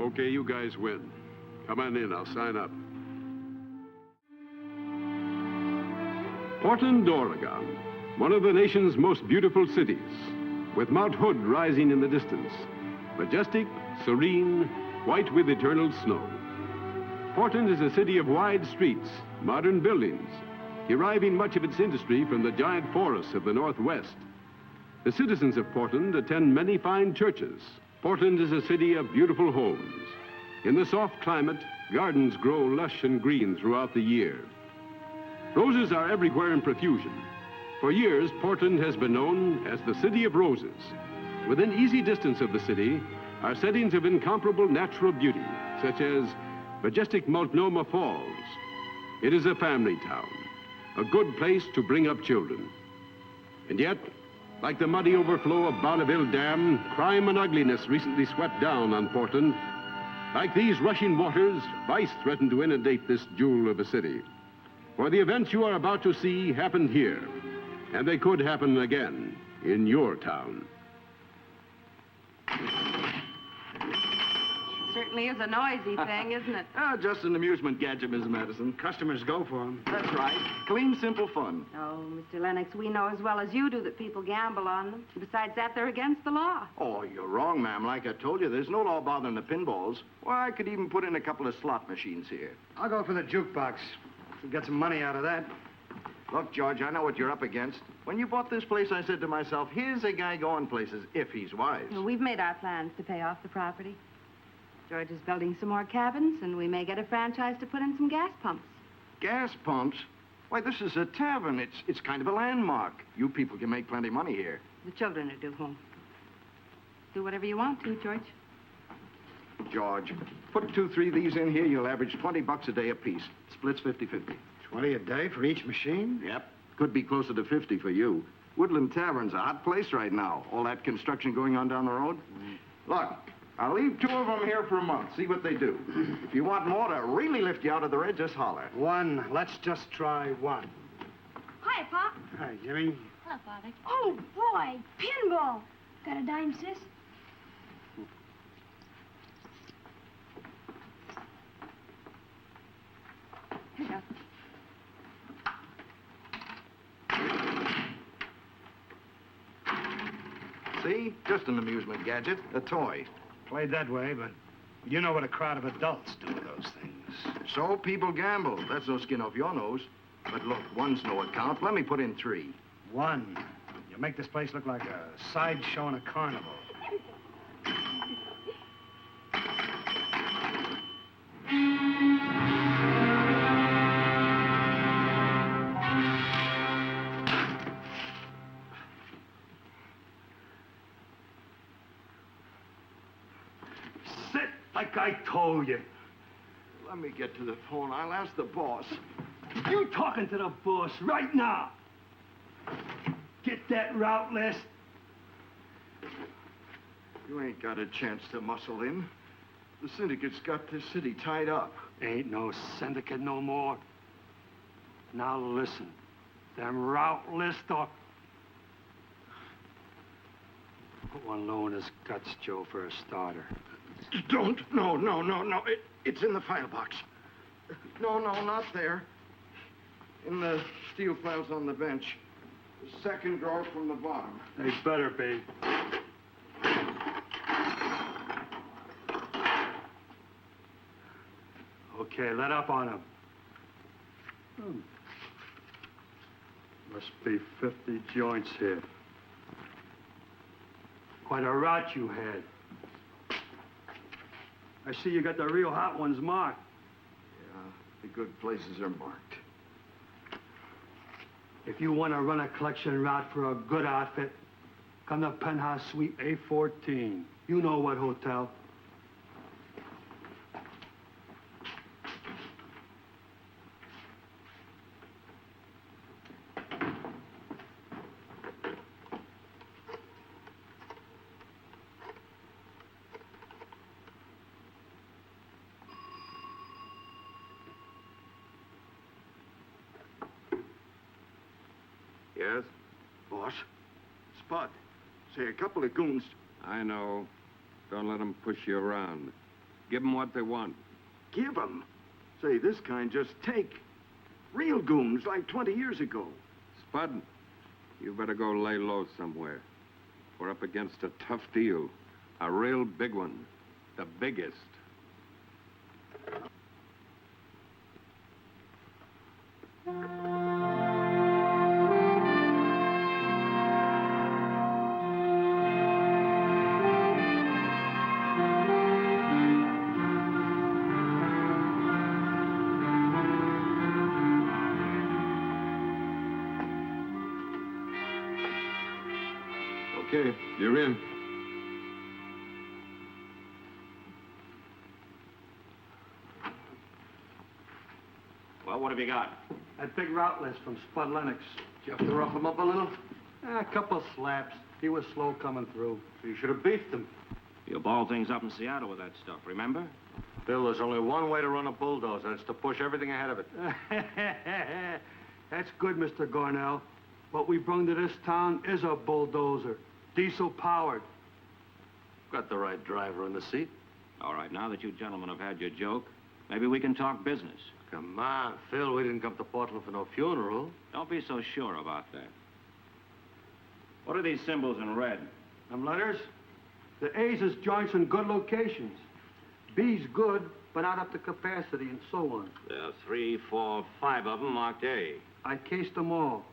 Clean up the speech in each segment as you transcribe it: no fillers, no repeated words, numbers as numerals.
Okay, you guys win. Come on in, I'll sign up. Portland, Oregon, one of the nation's most beautiful cities, with Mount Hood rising in the distance. Majestic, serene, white with eternal snow. Portland is a city of wide streets, modern buildings, deriving much of its industry from the giant forests of the Northwest. The citizens of Portland attend many fine churches. Portland is a city of beautiful homes. In the soft climate, gardens grow lush and green throughout the year. Roses are everywhere in profusion. For years, Portland has been known as the City of Roses. Within easy distance of the city are settings of incomparable natural beauty, such as majestic Multnomah Falls. It is a family town, a good place to bring up children. And yet, like the muddy overflow of Bonneville Dam, crime and ugliness recently swept down on Portland. Like these rushing waters, vice threatened to inundate this jewel of a city. For the events you are about to see happened here, and they could happen again in your town. Certainly is a noisy thing, isn't it? Oh, just an amusement gadget, Mrs. Madison. Customers go for them. That's right. Clean, simple fun. Oh, Mr. Lennox, we know as well as you do that people gamble on them. Besides that, they're against the law. Oh, you're wrong, ma'am. Like I told you, there's no law bothering the pinballs. Why, I could even put in a couple of slot machines here. I'll go for the jukebox. We'll get some money out of that. Look, George, I know what you're up against. When you bought this place, I said to myself, here's a guy going places if he's wise. Well, we've made our plans to pay off the property. George is building some more cabins, and we may get a franchise to put in some gas pumps. Gas pumps? Why, this is a tavern. It's kind of a landmark. You people can make plenty of money here. The children are due home. Do whatever you want to, George. George, put 2, 3 of these in here, you'll average $20 a day apiece. Splits 50-50. 20 a day for each machine? Yep. Could be closer to 50 for you. Woodland Tavern's a hot place right now. All that construction going on down the road. Look, I'll leave 2 of them here for a month. See what they do. If you want more to really lift you out of the red, just holler. 1. Let's just try 1. Hi, Pop. Hi, Jimmy. Hello, Father. Oh, boy, pinball. Got a dime, sis? Here you go. See? Just an amusement gadget. A toy. Played that way, but you know what a crowd of adults do with those things. So people gamble. That's no skin off your nose. But look, 1's no account. Let me put in 3. 1. You make this place look like a sideshow in a carnival. Sit like I told you. Let me get to the phone. I'll ask the boss. You talking to the boss right now. Get that route list. You ain't got a chance to muscle in. The syndicate's got this city tied up. Ain't no syndicate no more. Now listen, them route lists are... Put one low in his guts, Joe, for a starter. Don't. No. It's in the file box. No, not there. In the steel files on the bench. The second drawer from the bottom. They better be. Okay, let up on him. Must be 50 joints here. Quite a route you had. I see you got the real hot ones marked. Yeah, the good places are marked. If you want to run a collection route for a good outfit, come to Penthouse Suite A14. You know what hotel. Yes? Boss? Spud. Say, a couple of goons... I know. Don't let them push you around. Give them what they want. Give 'em? Say, this kind just take. Real goons like 20 years ago. Spud, you better go lay low somewhere. We're up against a tough deal. A real big one. The biggest. Okay, you're in. Well, what have you got? That big ruthless from Spud Lennox. Did you have to rough him up a little? A couple of slaps. He was slow coming through. So you should have beefed him. You balled things up in Seattle with that stuff, remember? Bill, there's only one way to run a bulldozer. That's to push everything ahead of it. That's good, Mr. Gornell. What we brung to this town is a bulldozer. Diesel-powered. Got the right driver in the seat. All right, now that you gentlemen have had your joke, maybe we can talk business. Come on, Phil. We didn't come to Portland for no funeral. Don't be so sure about that. What are these symbols in red? Them letters? The A's is joints in good locations. B's good, but not up to capacity, and so on. There are 3, 4, 5 of them marked A. I cased them all.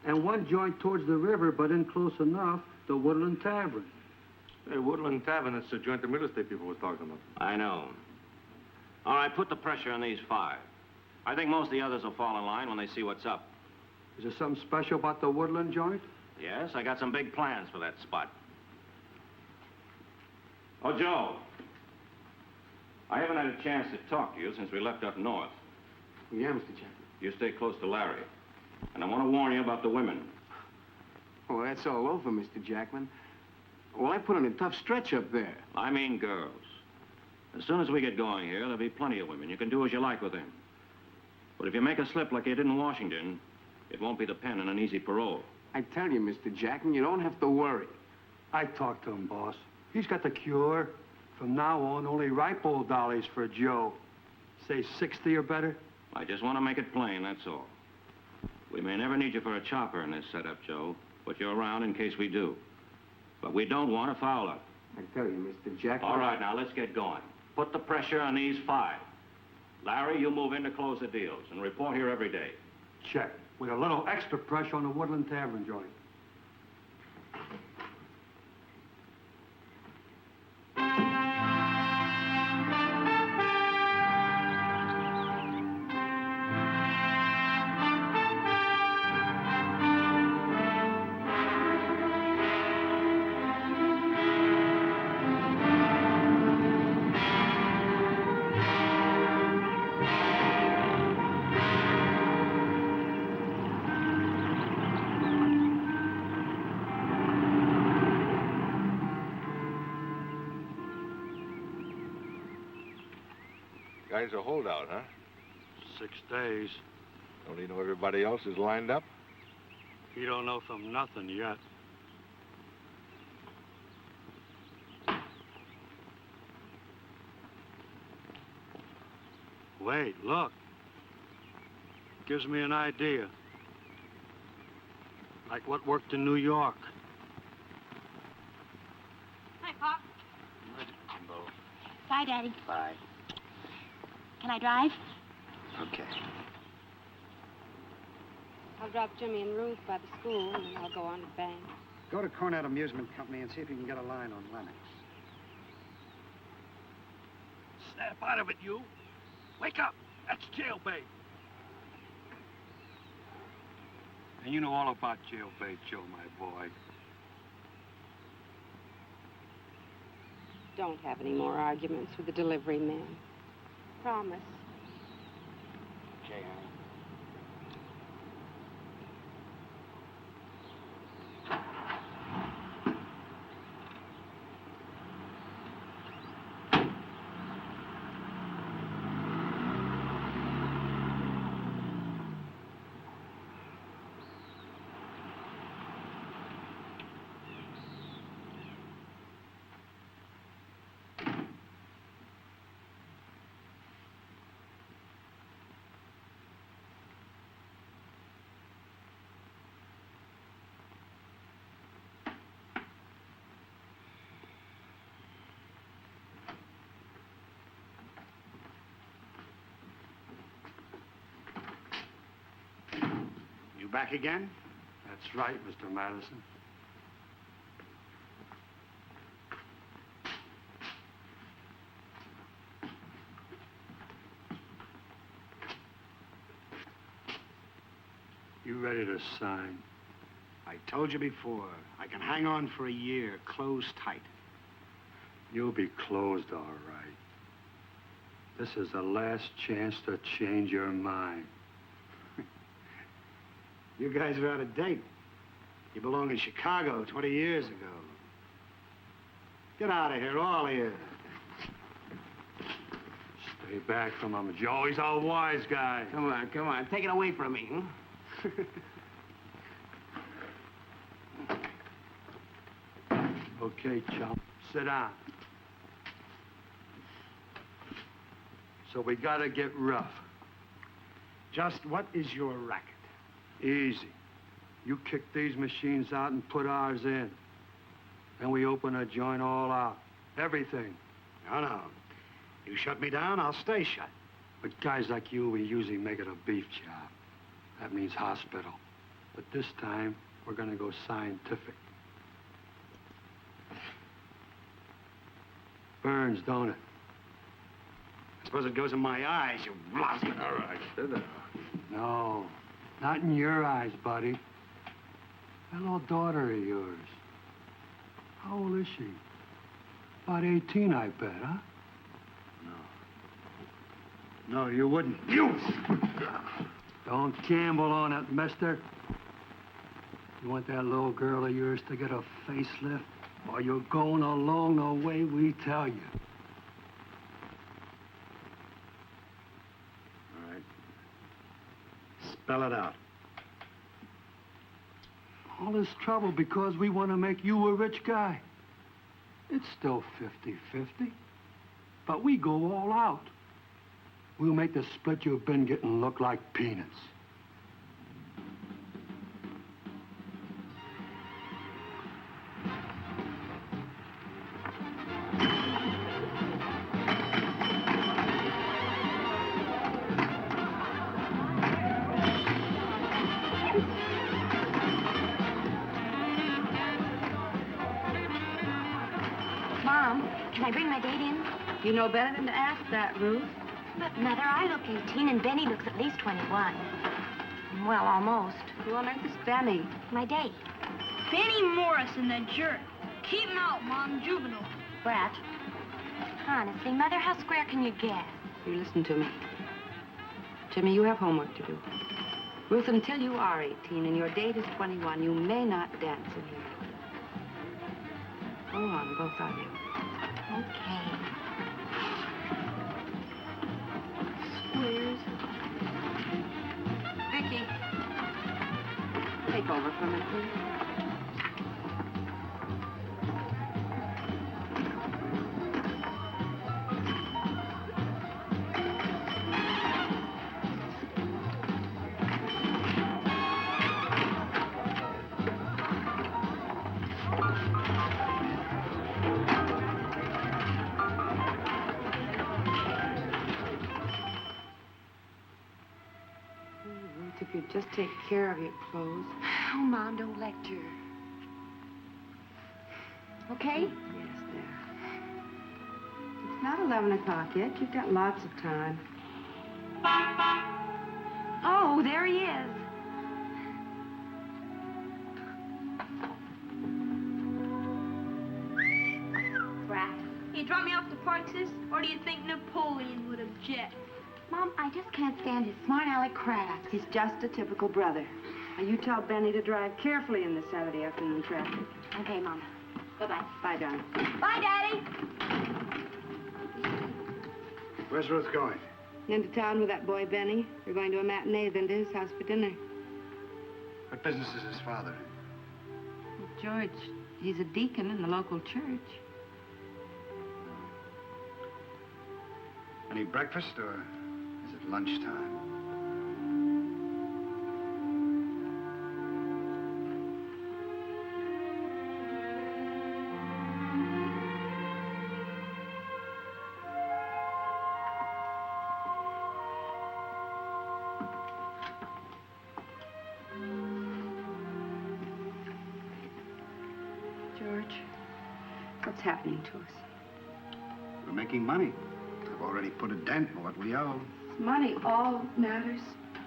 And one joint towards the river, but in close enough, the Woodland Tavern. Hey, Woodland Tavern, that's the joint the real estate people were talking about. I know. All right, put the pressure on these 5. I think most of the others will fall in line when they see what's up. Is there something special about the Woodland joint? Yes, I got some big plans for that spot. Oh, Joe. I haven't had a chance to talk to you since we left up north. Yeah, Mr. Jackman. You stay close to Larry. And I want to warn you about the women. Oh, that's all over, Mr. Jackman. Well, I put in a tough stretch up there. I mean girls. As soon as we get going here, there'll be plenty of women. You can do as you like with them. But if you make a slip like you did in Washington, it won't be the pen and an easy parole. I tell you, Mr. Jackman, you don't have to worry. I talked to him, boss. He's got the cure. From now on, only ripe old dollies for Joe. Say 60 or better? I just want to make it plain, that's all. We may never need you for a chopper in this setup, Joe, but you're around in case we do. But we don't want a foul up. I tell you, Mr. Jackman... All right, now, let's get going. Put the pressure on these 5. Larry, you move in to close the deals and report here every day. Check. With a little extra pressure on the Woodland Tavern joint. Guy's a holdout, huh? 6 days. Don't he know everybody else is lined up? He don't know from nothing yet. Wait, look. Gives me an idea. Like what worked in New York. Hi, Pop. Jimbo. Bye, Daddy. Bye. Can I drive? Okay. I'll drop Jimmy and Ruth by the school, and then I'll go on to Bank. Go to Cornet Amusement Company and see if you can get a line on Lennox. Snap out of it, you. Wake up. That's jailbait. And you know all about jailbait, Joe, my boy. Don't have any more arguments with the delivery man. Promise. Okay, honey. You back again? That's right, Mr. Madison. You ready to sign? I told you before, I can hang on for a year, closed tight. You'll be closed, all right. This is the last chance to change your mind. You guys are out of date. You belonged in Chicago 20 years ago. Get out of here, all of you. Stay back from him, Joe. He's a wise guy. Come on. Take it away from me, Okay, chum. Sit down. So we gotta get rough. Just what is your racket? Easy. You kick these machines out and put ours in. Then we open a joint all out. Everything. No. You shut me down, I'll stay shut. But guys like you, we usually make it a beef job. That means hospital. But this time, we're gonna go scientific. Burns, don't it? I suppose it goes in my eyes, you lousy. All right, sit down. No, not in your eyes, buddy. That little daughter of yours. How old is she? About 18, I bet, huh? No, you wouldn't. You! Don't gamble on it, mister. You want that little girl of yours to get a facelift? Or you're going along the way we tell you. All right. Spell it out. All this trouble because we want to make you a rich guy. It's still 50-50. But we go all out. We'll make the split you've been getting look like peanuts. Mom, can I bring my date in? You know better than to ask that, Ruth. But, Mother, I look 18 and Benny looks at least 21. Well, almost. Who on earth is Benny? My date. Benny Morrison, the jerk. Keep him out, Mom. Juvenile. Brat. Honestly, Mother, how square can you get? You listen to me. Jimmy, you have homework to do. Ruth, until you are 18 and your date is 21, you may not dance in here. Go on, both of you. Okay. Squares. Vicky. Take over for a minute, please. If you'd just take care of your clothes. Oh, Mom, don't lecture. Okay? Yes, there. It's not 11 o'clock yet. You've got lots of time. Oh, there he is. Brat. You drop me off the park, sis? Or do you think Napoleon would object? Mom, I just can't stand his smart aleck crap. He's just a typical brother. Now, you tell Benny to drive carefully in the Saturday afternoon traffic. Okay, Mama. Bye-bye. Bye, darling. Bye, Daddy. Where's Ruth going? Into town with that boy, Benny. We're going to a matinee, then to his house for dinner. What business is his father? Well, George, he's a deacon in the local church. Any breakfast, or is it lunchtime? What's happening to us? We're making money. I've already put a dent in what we owe. Money all matters.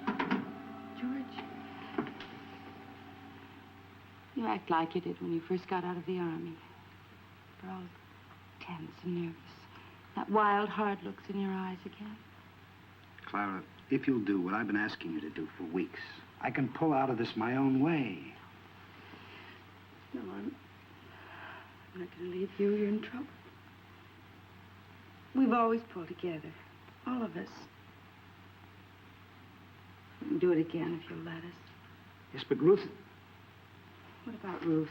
George, you act like you did when you first got out of the army. You're all tense and nervous. That wild, hard look's in your eyes again. Clara, if you'll do what I've been asking you to do for weeks, I can pull out of this my own way. No, I'm not going to leave you. You're in trouble. We've always pulled together, all of us. We can do it again if you'll let us. Yes, but Ruth... What about Ruth?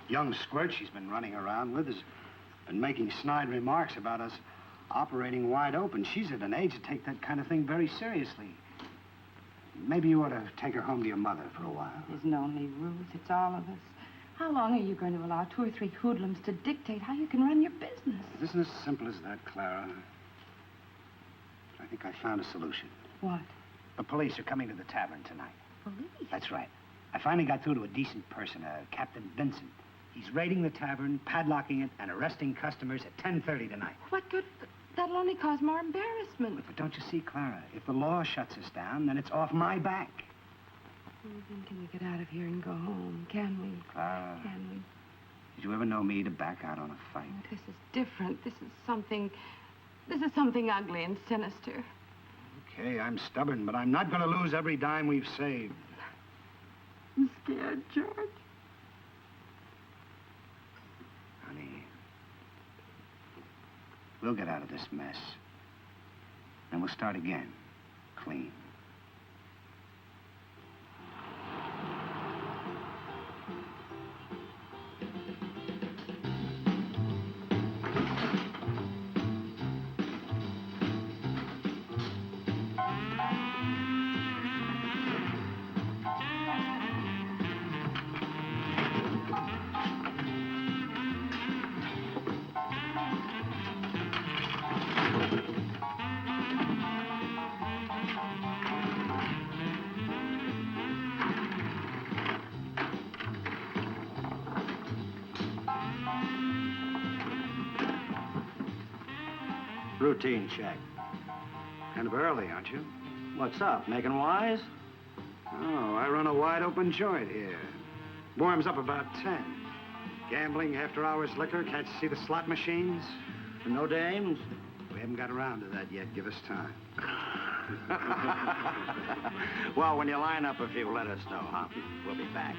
Young squirt she's been running around with has been making snide remarks about us operating wide open. She's at an age to take that kind of thing very seriously. Maybe you ought to take her home to your mother for a while. It isn't only Ruth, it's all of us. How long are you going to allow 2 or 3 hoodlums to dictate how you can run your business? It isn't as simple as that, Clara. I think I found a solution. What? The police are coming to the tavern tonight. Police? That's right. I finally got through to a decent person, Captain Vincent. He's raiding the tavern, padlocking it, and arresting customers at 10:30 tonight. What good? That'll only cause more embarrassment. But don't you see, Clara, if the law shuts us down, then it's off my back. Well, then can we get out of here and go home? Can we? Clara. Can we? Did you ever know me to back out on a fight? This is different. This is something ugly and sinister. Okay, I'm stubborn, but I'm not going to lose every dime we've saved. I'm scared, George. Honey, we'll get out of this mess. Then we'll start again, clean. Routine check. Kind of early, aren't you? What's up, making wise? Oh, I run a wide-open joint here. Warms up about 10. Gambling, after-hours liquor, can't you see the slot machines? No dames? We haven't got around to that yet. Give us time. Well, when you line up a few, let us know, huh? We'll be back.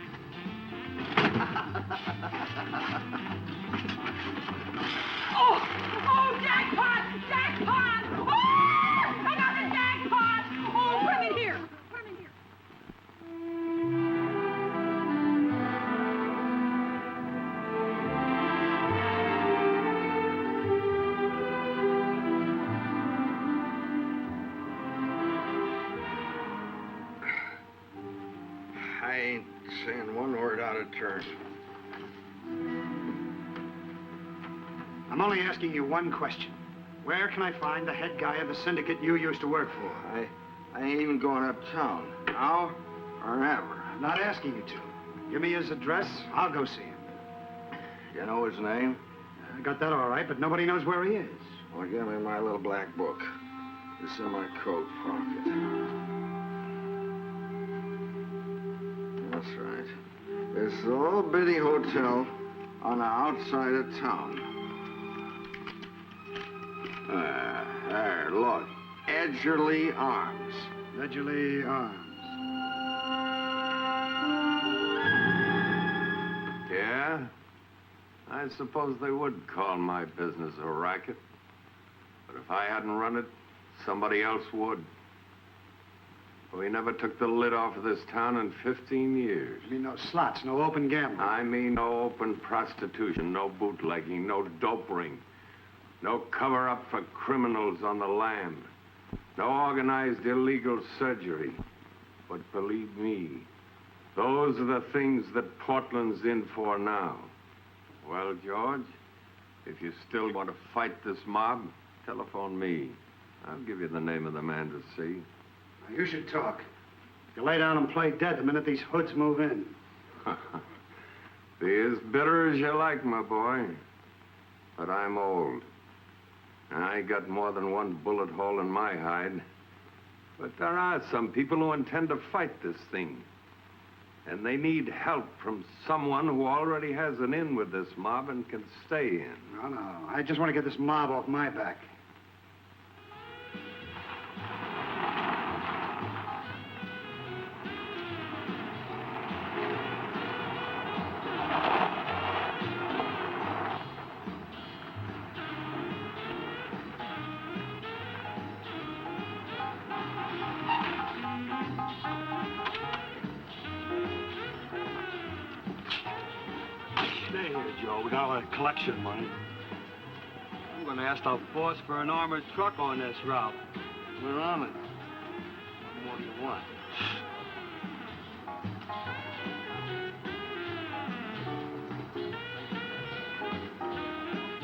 Oh, jackpot! Jackpot! Oh, I got the jackpot! Oh, put him in here. Put him in here. I ain't saying one word out of turn. I'm only asking you one question. Where can I find the head guy of the syndicate you used to work for? I ain't even going uptown. Now or never. I'm not asking you to. Give me his address. I'll go see him. You know his name? I got that all right, but nobody knows where he is. Well, give me my little black book. It's in my coat pocket. That's right. It's a little bitty hotel on the outside of town. There, look. Edgerly Arms. Edgerly Arms. Yeah? I suppose they would call my business a racket. But if I hadn't run it, somebody else would. We never took the lid off of this town in 15 years. You mean no slots, no open gambling? I mean no open prostitution, no bootlegging, no dope ring. No cover-up for criminals on the lam. No organized illegal surgery. But believe me, those are the things that Portland's in for now. Well, George, if you still want to fight this mob, telephone me. I'll give you the name of the man to see. Now, you should talk. You lay down and play dead the minute these hoods move in. Be as bitter as you like, my boy. But I'm old. I ain't got more than one bullet hole in my hide. But there are some people who intend to fight this thing. And they need help from someone who already has an in with this mob and can stay in. No. I just want to get this mob off my back. Stay here, Joe. We got all that collection money. I'm going to ask our boss for an armored truck on this route. We're on it. What more do you want?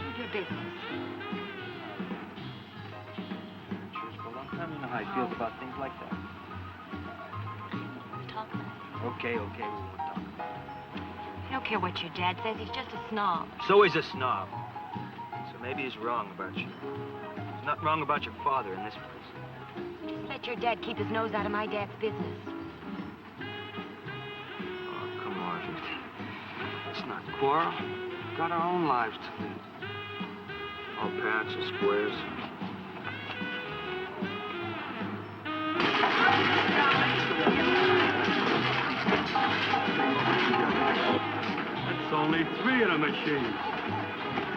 What's your business? For a long time, you know how he feels about things like that. Talk about it. Okay, we won't talk. I don't care what your dad says. He's just a snob. So he's a snob. So maybe he's wrong about you. He's not wrong about your father in this place. Just let your dad keep his nose out of my dad's business. Oh, come on. Let's not quarrel. We've got our own lives to lead. All parents are squares. That's only 3 of the machines.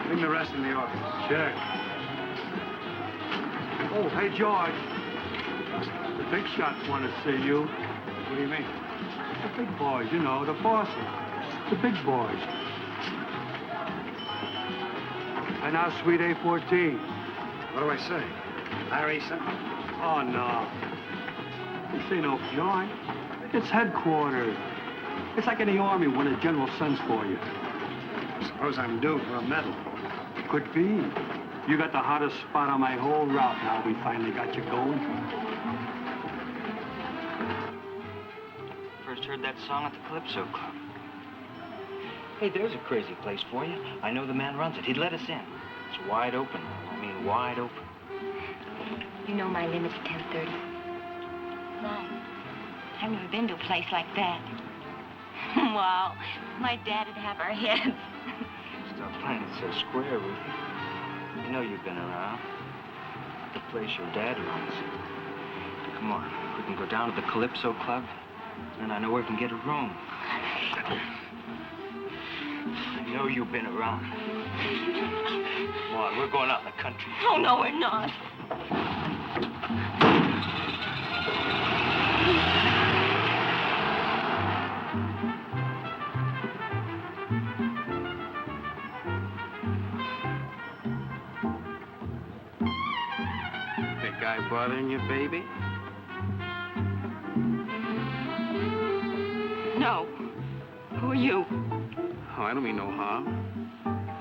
Bring the rest in the office. Check. Oh, hey, George. The big shots want to see you. What do you mean? The big boys, you know, the bosses. The big boys. And now, Suite A14. What do I say? Larry something? Oh, no. This ain't no joint. It's headquarters. It's like in the Army when a general sends for you. Suppose I'm due for a medal. Could be. You got the hottest spot on my whole route now. We finally got you going. First heard that song at the Calypso Club. Hey, there's a crazy place for you. I know the man runs it. He'd let us in. It's wide open. I mean, wide open. You know my limit's 10:30. No. I've never been to a place like that. Wow. My dad'd have our heads. Stop playing it so square, Ruthie. You know you've been around. The place your dad runs. Come on. We can go down to the Calypso Club. And I know where we can get a room. I know you've been around. Come on, we're going out in the country. Oh, no, we're not. Big guy bothering you, baby? No. Who are you? Oh, I don't mean no harm.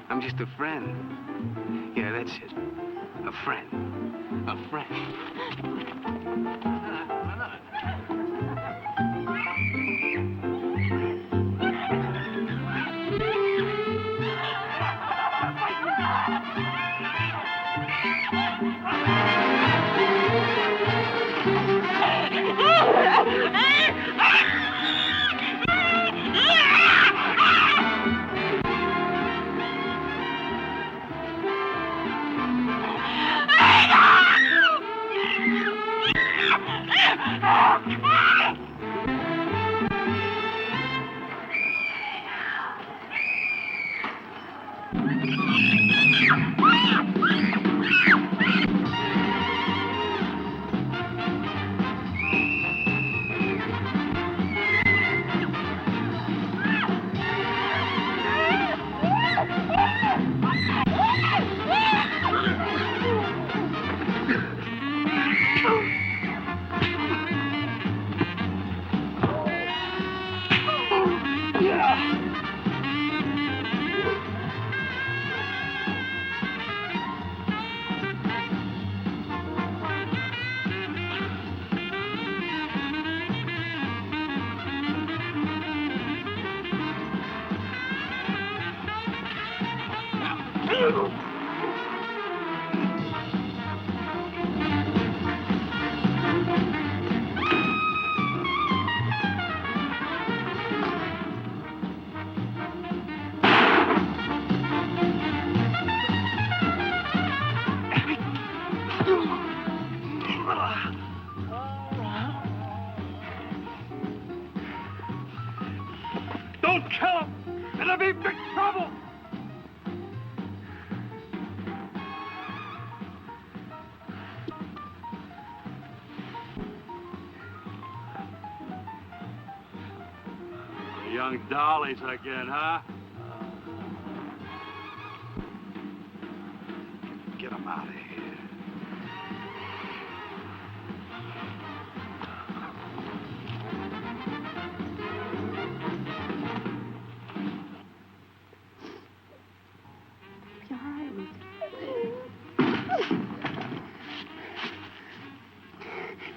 I'm just a friend. Yeah, that's it. A friend. A friend. Don't kill him! It'll be big trouble! Young dollies again, huh? Get them out of here. You're all right, Ruth.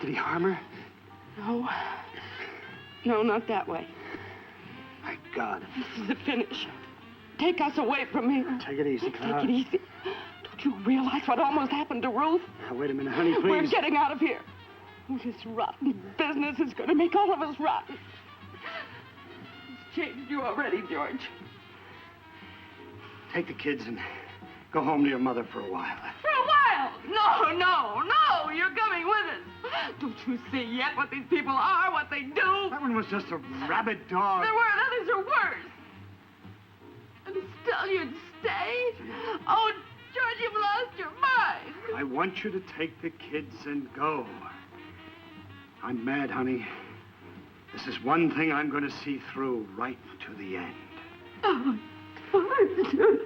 Did he harm her? No. No, not that way. My God. This is the finish. Take us away from here. Take it easy, Clara. Take it easy. Don't you realize what almost happened to Ruth? Now, wait a minute, honey, please. We're getting out of here. Oh, this rotten business is going to make all of us rotten. It's changed you already, George. Take the kids and go home to your mother for a while. For a while? No, no, no. You're coming with us. Don't you see yet what these people are, what they do? That one was just a rabid dog. There were others are worse. And still you'd stay? Oh, George, you've lost your mind. I want you to take the kids and go. I'm mad, honey. This is one thing I'm going to see through right to the end. Oh, George.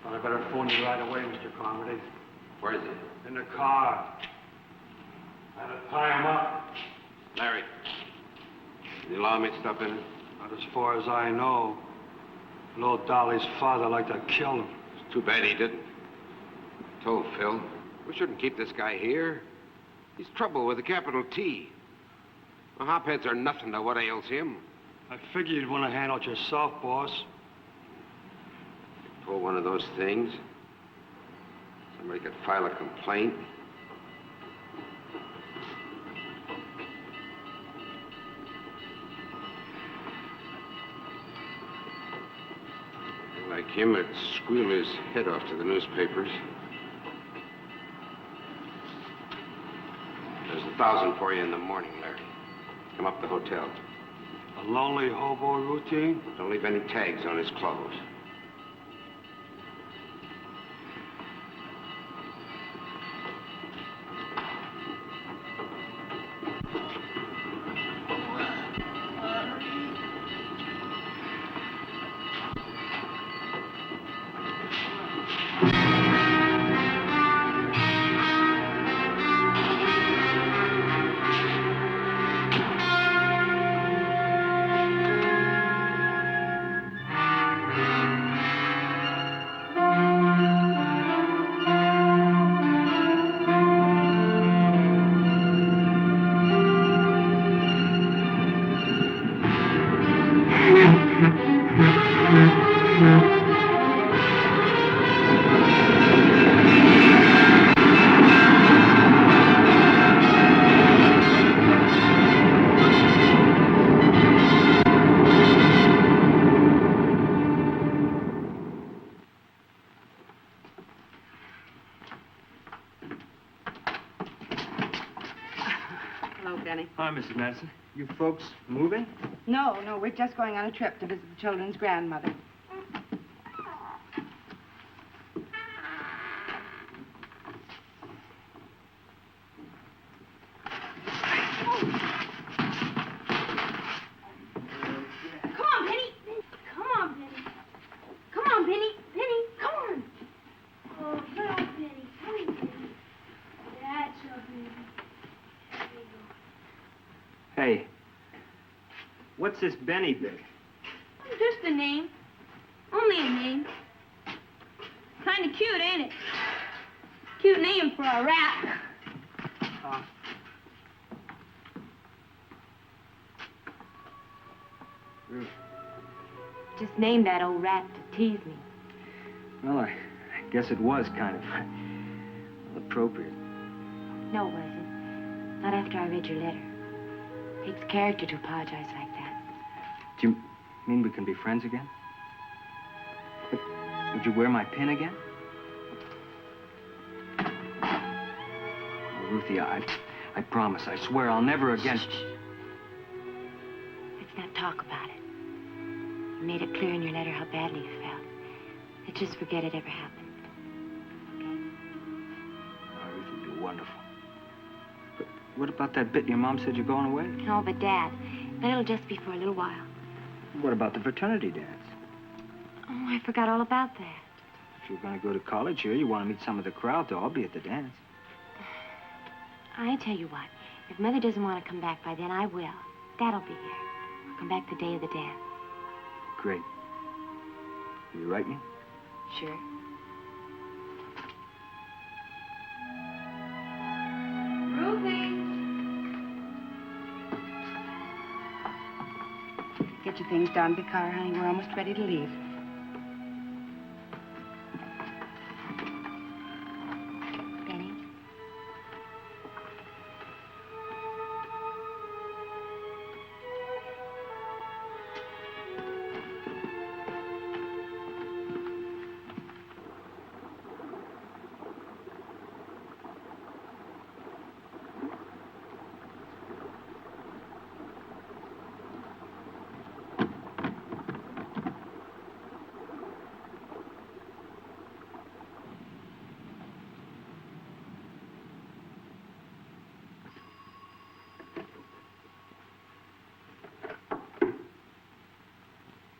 I better phone you right away, Mr. Carmody. Where is he? In the car. I had to tie him up. Larry, you allow me to stop in? Not as far as I know. Little Dolly's father liked to kill him. It's too bad he didn't. I told Phil, we shouldn't keep this guy here. He's trouble with a capital T. The hopheads are nothing to what ails him. I figured you'd want to handle it yourself, boss. Pull one of those things. Somebody could file a complaint. Like him, it'd squeal his head off to the newspapers. There's 1,000 for you in the morning, Larry. Come up to the hotel. A lonely hobo routine? Don't leave any tags on his clothes. Hi, Mrs. Madison. You folks moving? No, we're just going on a trip to visit the children's grandmother. Hey, what's this Benny bit? Just a name. Only a name. Kind of cute, ain't it? Cute name for a rat. Just named that old rat to tease me. Well, I guess it was kind of appropriate. No, it wasn't. Not after I read your letter. Takes character to apologize like that. Do you mean we can be friends again? But would you wear my pin again? Oh, Ruthie, I promise, I swear I'll never again... Let's not talk about it. You made it clear in your letter how badly you felt. Let's just forget it ever happened. Oh, Ruthie, you're wonderful. But what about that bit your mom said you're going away? No, but Dad, but it'll just be for a little while. What about the fraternity dance? Oh, I forgot all about that. If you're going to go to college here, you want to meet some of the crowd, though. I'll be at the dance. I tell you what, if Mother doesn't want to come back by then, I will. Dad'll be here. I'll come back the day of the dance. Great. Will you write me? Sure. Ruthie! Get your things down to the car, honey. We're almost ready to leave. Benny?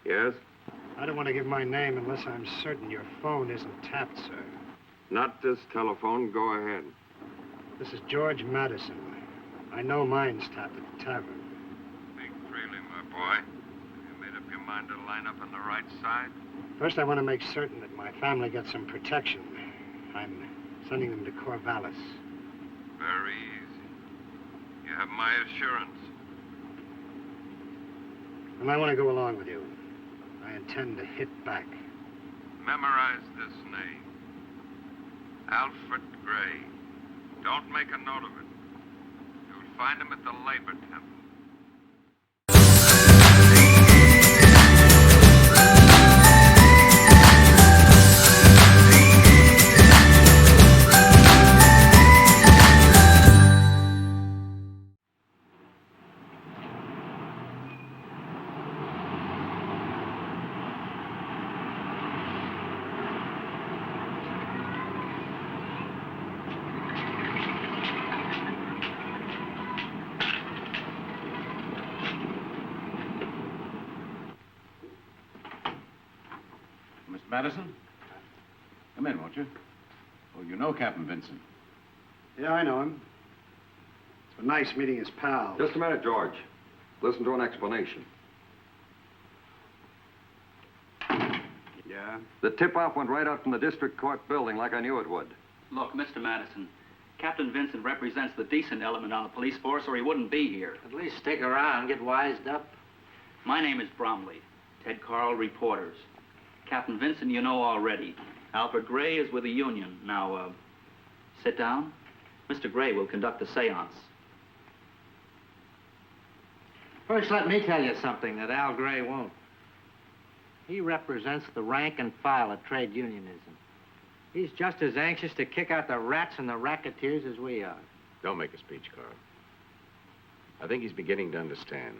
Yes? I don't want to give my name unless I'm certain your phone isn't tapped, sir. Not this telephone. Go ahead. This is George Madison. I know mine's tapped at the tavern. Speak freely, my boy. Have you made up your mind to line up on the right side? First, I want to make certain that my family gets some protection. I'm sending them to Corvallis. Very easy. You have my assurance. And I want to go along with you. I intend to hit back. Memorize this name. Alfred Gray. Don't make a note of it. You'll find him at the Labor Temple. Mr. Madison? Come in, won't you? Oh, you know Captain Vincent. Yeah, I know him. It's been nice meeting his pals. Just a minute, George. Listen to an explanation. Yeah? The tip-off went right out from the district court building like I knew it would. Look, Mr. Madison, Captain Vincent represents the decent element on the police force, or he wouldn't be here. At least stick around, get wised up. My name is Bromley, Ted Carl, reporters. Captain Vincent, you know already. Alfred Gray is with the Union. Now, sit down. Mr. Gray will conduct the seance. First, let me tell you something that Al Gray won't. He represents the rank and file of trade unionism. He's just as anxious to kick out the rats and the racketeers as we are. Don't make a speech, Carl. I think he's beginning to understand.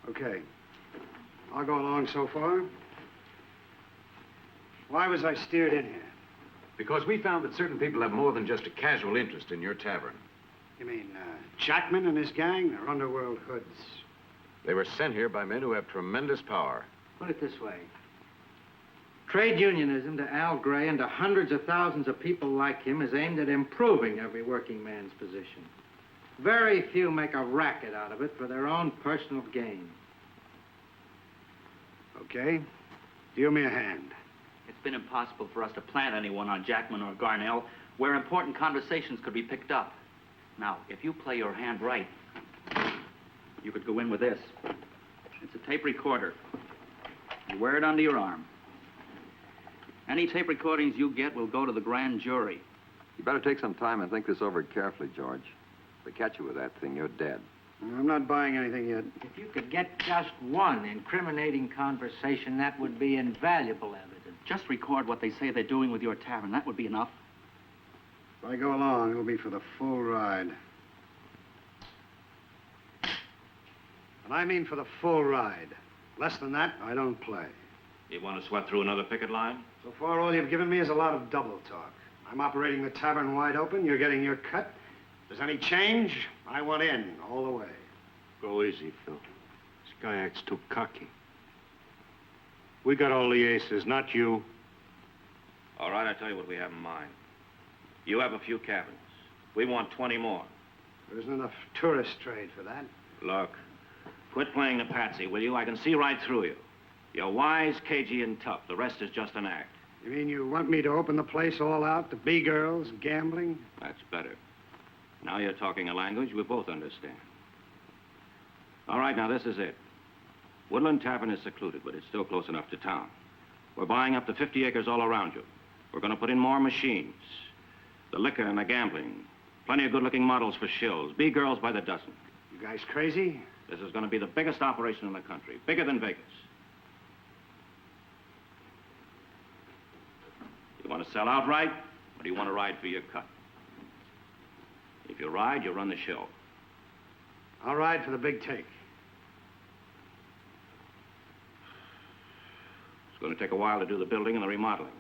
Okay. I'll go along so far. Why was I steered in here? Because we found that certain people have more than just a casual interest in your tavern. You mean, Jackman and his gang? They're underworld hoods. They were sent here by men who have tremendous power. Put it this way. Trade unionism to Al Gray and to hundreds of thousands of people like him is aimed at improving every working man's position. Very few make a racket out of it for their own personal gain. Okay. Deal me a hand. It's been impossible for us to plant anyone on Jackman or Garnell where important conversations could be picked up. Now, if you play your hand right, you could go in with this. It's a tape recorder. You wear it under your arm. Any tape recordings you get will go to the grand jury. You better take some time and think this over carefully, George. If they catch you with that thing, you're dead. I'm not buying anything yet. If you could get just one incriminating conversation, that would be invaluable evidence. Just record what they say they're doing with your tavern. That would be enough. If I go along, it'll be for the full ride. And I mean for the full ride. Less than that, I don't play. You want to sweat through another picket line? So far, all you've given me is a lot of double talk. I'm operating the tavern wide open, you're getting your cut. If there's any change, I want in, all the way. Go easy, Phil. This guy acts too cocky. We got all the aces, not you. All right, I'll tell you what we have in mind. You have a few cabins. We want 20 more. There isn't enough tourist trade for that. Look, quit playing the patsy, will you? I can see right through you. You're wise, cagey, and tough. The rest is just an act. You mean you want me to open the place all out to B-girls, gambling? That's better. Now you're talking a language we both understand. All right, now this is it. Woodland Tavern is secluded, but it's still close enough to town. We're buying up to 50 acres all around you. We're going to put in more machines. The liquor and the gambling. Plenty of good-looking models for shills. B-girls by the dozen. You guys crazy? This is going to be the biggest operation in the country. Bigger than Vegas. You want to sell outright, or do you want to ride for your cut? If you ride, you run the show. I'll ride for the big take. It's going to take a while to do the building and the remodeling.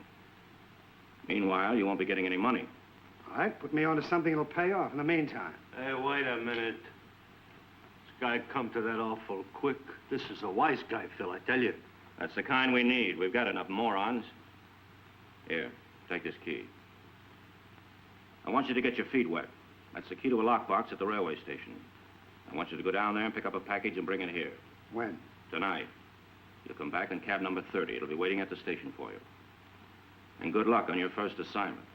Meanwhile, you won't be getting any money. All right, put me onto something that'll pay off in the meantime. Hey, wait a minute. This guy come to that awful quick. This is a wise guy, Phil, I tell you. That's the kind we need. We've got enough morons. Here, take this key. I want you to get your feet wet. That's the key to a lockbox at the railway station. I want you to go down there and pick up a package and bring it here. When? Tonight. You'll come back in cab number 30. It'll be waiting at the station for you. And good luck on your first assignment.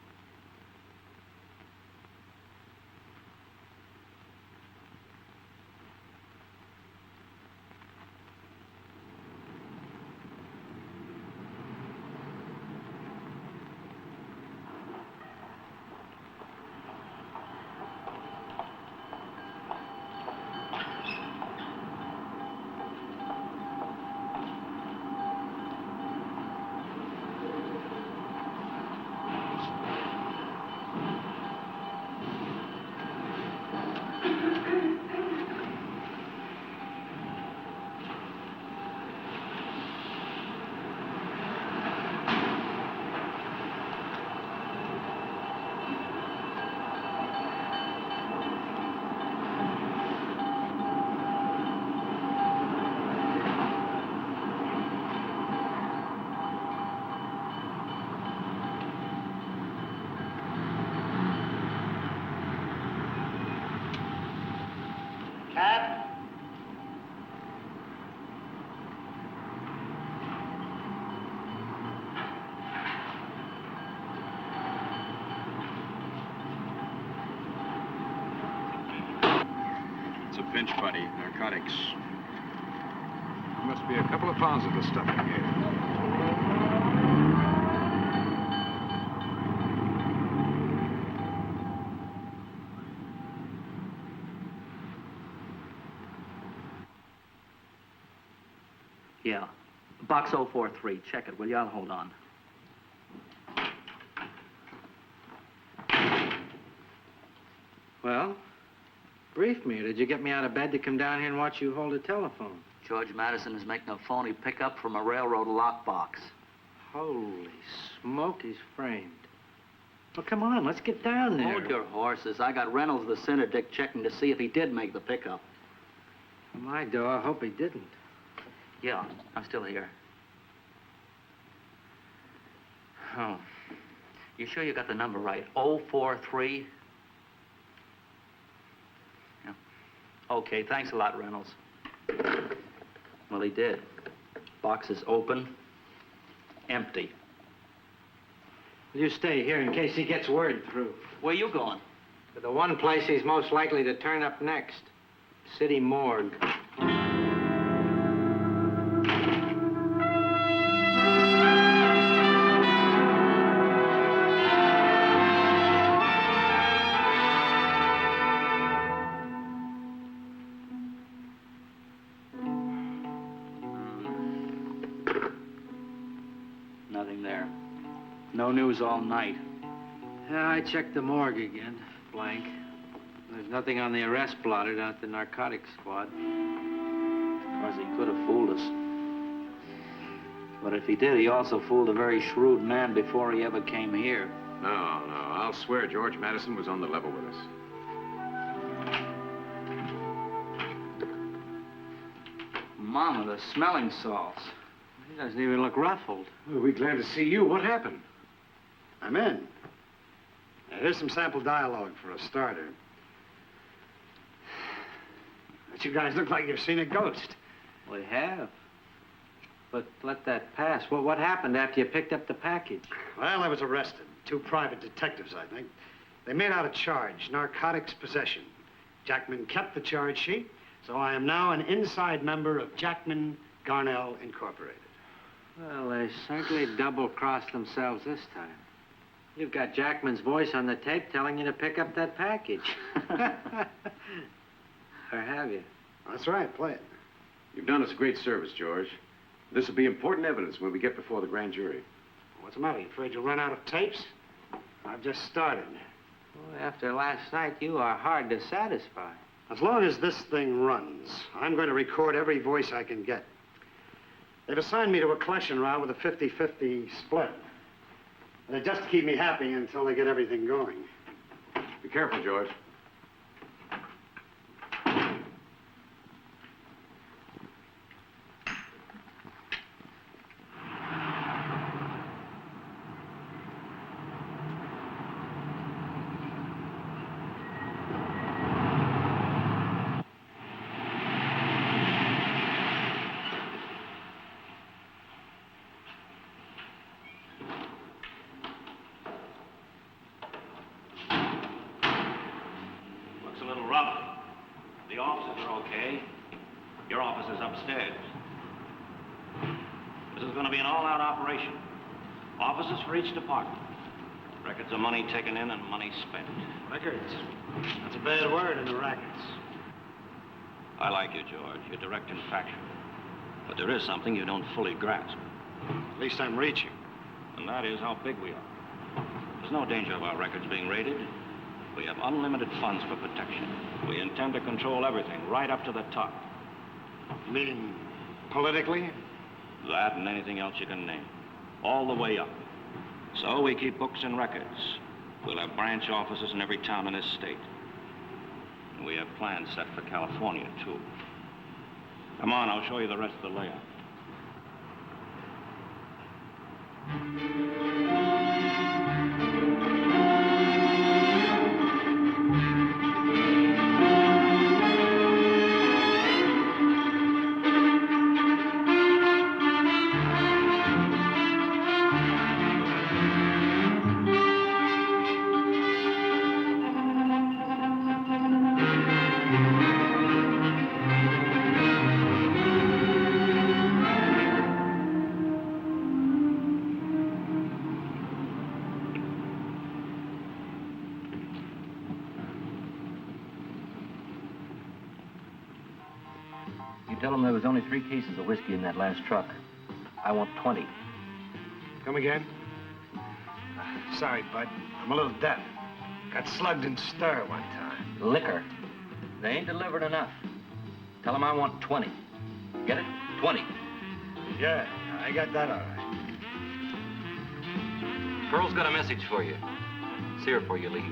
Pinch buddy, narcotics. There must be a couple of pounds of the stuff in here. Yeah. Box 043. Check it, will you? I'll hold on. Well? Brief me. Did you get me out of bed to come down here and watch you hold a telephone? George Madison is making a phony pickup from a railroad lockbox. Holy smoke, he's framed. Well, come on, let's get down there. Hold your horses. I got Reynolds, the syndicate, checking to see if he did make the pickup. My door, I hope he didn't. Yeah, I'm still here. Oh. You sure you got the number right? 043? Okay, thanks a lot, Reynolds. Well, he did. Box is open, empty. You stay here in case he gets word through. Where you going? To the one place he's most likely to turn up next. City morgue. Nothing there. No news all night. Yeah, I checked the morgue again. Blank. There's nothing on the arrest blotted out the narcotics squad. Of course, he could have fooled us. But if he did, he also fooled a very shrewd man before he ever came here. No. I'll swear George Madison was on the level with us. Mama, the smelling salts. He doesn't even look ruffled. Well, we're glad to see you. What happened? I'm in. Now, here's some sample dialogue for a starter. But you guys look like you've seen a ghost. We have. But let that pass. Well, what happened after you picked up the package? Well, I was arrested. 2 private detectives, I think. They made out a charge, narcotics possession. Jackman kept the charge sheet, so I am now an inside member of Jackman Garnell Incorporated. Well, they certainly double-crossed themselves this time. You've got Jackman's voice on the tape telling you to pick up that package. Or have you? That's right, play it. You've done us a great service, George. This will be important evidence when we get before the grand jury. What's the matter? You afraid you'll run out of tapes? I've just started. Well, after last night, you are hard to satisfy. As long as this thing runs, I'm going to record every voice I can get. They've assigned me to a collection route with a 50-50 split. They just keep me happy until they get everything going. Be careful, George. Offices for each department. Records of money taken in and money spent. Records? That's a bad word in the rackets. I like you, George. You're direct and factual. But there is something you don't fully grasp. At least I'm reaching. And that is how big we are. There's no danger of our records being raided. We have unlimited funds for protection. We intend to control everything, right up to the top. You mean politically? That and anything else you can name. All the way up. So we keep books and records. We'll have branch offices in every town in this state. And we have plans set for California, too. Come on, I'll show you the rest of the layout. Tell them there was only 3 cases of whiskey in that last truck. I want 20. Come again? Sorry, Bud. I'm a little deaf. Got slugged in stir one time. Liquor. They ain't delivered enough. Tell them I want 20. Get it? 20. Yeah, I got that all right. Pearl's got a message for you. See her before you leave.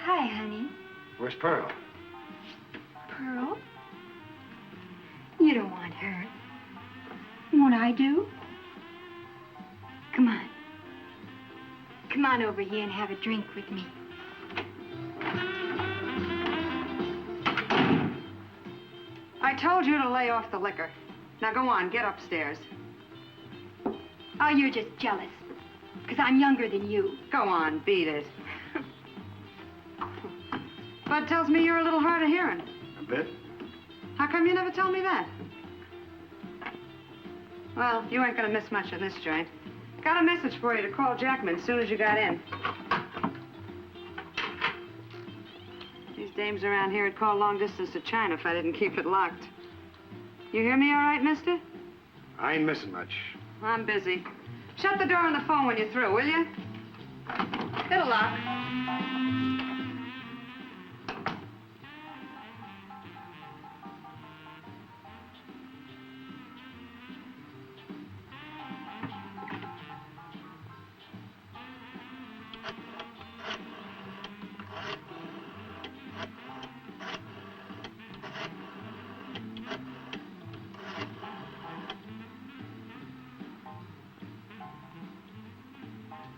Hi, honey. Where's Pearl? Pearl? You don't want her. You want I do? Come on. Come on over here and have a drink with me. I told you to lay off the liquor. Now go on, get upstairs. Oh, you're just jealous. Because I'm younger than you. Go on, beat it. Bud tells me you're a little hard of hearing. A bit? How come you never tell me that? Well, you ain't gonna miss much in this joint. Got a message for you to call Jackman as soon as you got in. These dames around here would call long distance to China if I didn't keep it locked. You hear me all right, mister? I ain't missing much. I'm busy. Shut the door on the phone when you're through, will you? It'll lock.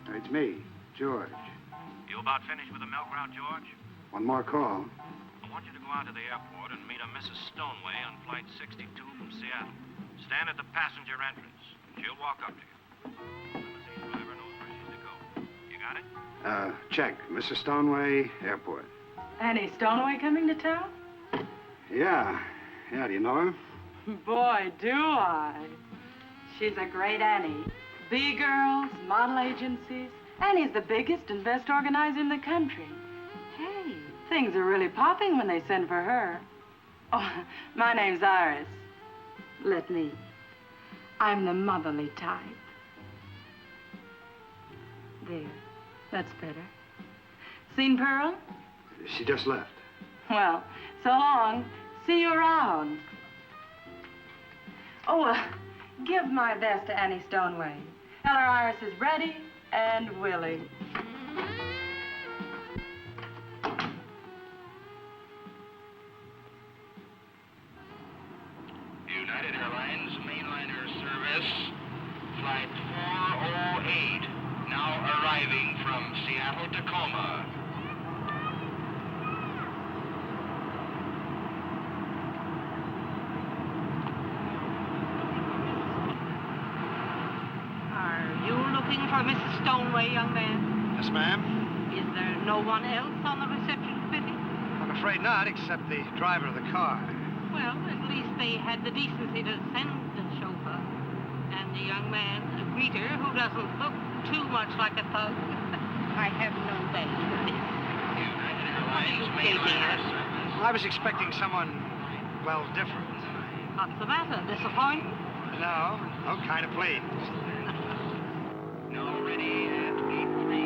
It's me, George. You about finished with the milk route, George? One more call. I want you to go out to the airport and meet a Mrs. Stoneway on Flight 62 from Seattle. Stand at the passenger entrance. She'll walk up to you. The limousine driver knows where she's to go. You got it? Check. Mrs. Stoneway, airport. Annie Stoneway coming to town? Yeah. Yeah, do you know her? Boy, do I. She's a great Annie. B-girls, model agencies. Annie's the biggest and best organizer in the country. Hey, things are really popping when they send for her. Oh, my name's Iris. Let me. I'm the motherly type. There, that's better. Seen Pearl? She just left. Well, so long. See you around. Oh, give my best to Annie Stoneway. Tell her Iris is ready and willing. United Airlines mainliner service, flight 408, now arriving from Seattle, Tacoma. Looking for Mrs. Stoneway, young man? Yes, ma'am. Is there no one else on the reception committee? I'm afraid not, except the driver of the car. Well, at least they had the decency to send the chauffeur. And the young man, a greeter, who doesn't look too much like a thug. I have no bag for this. Well, I was expecting someone, well, different. What's the matter? Disappointed? No, kind of pleased. Now ready at gate 3.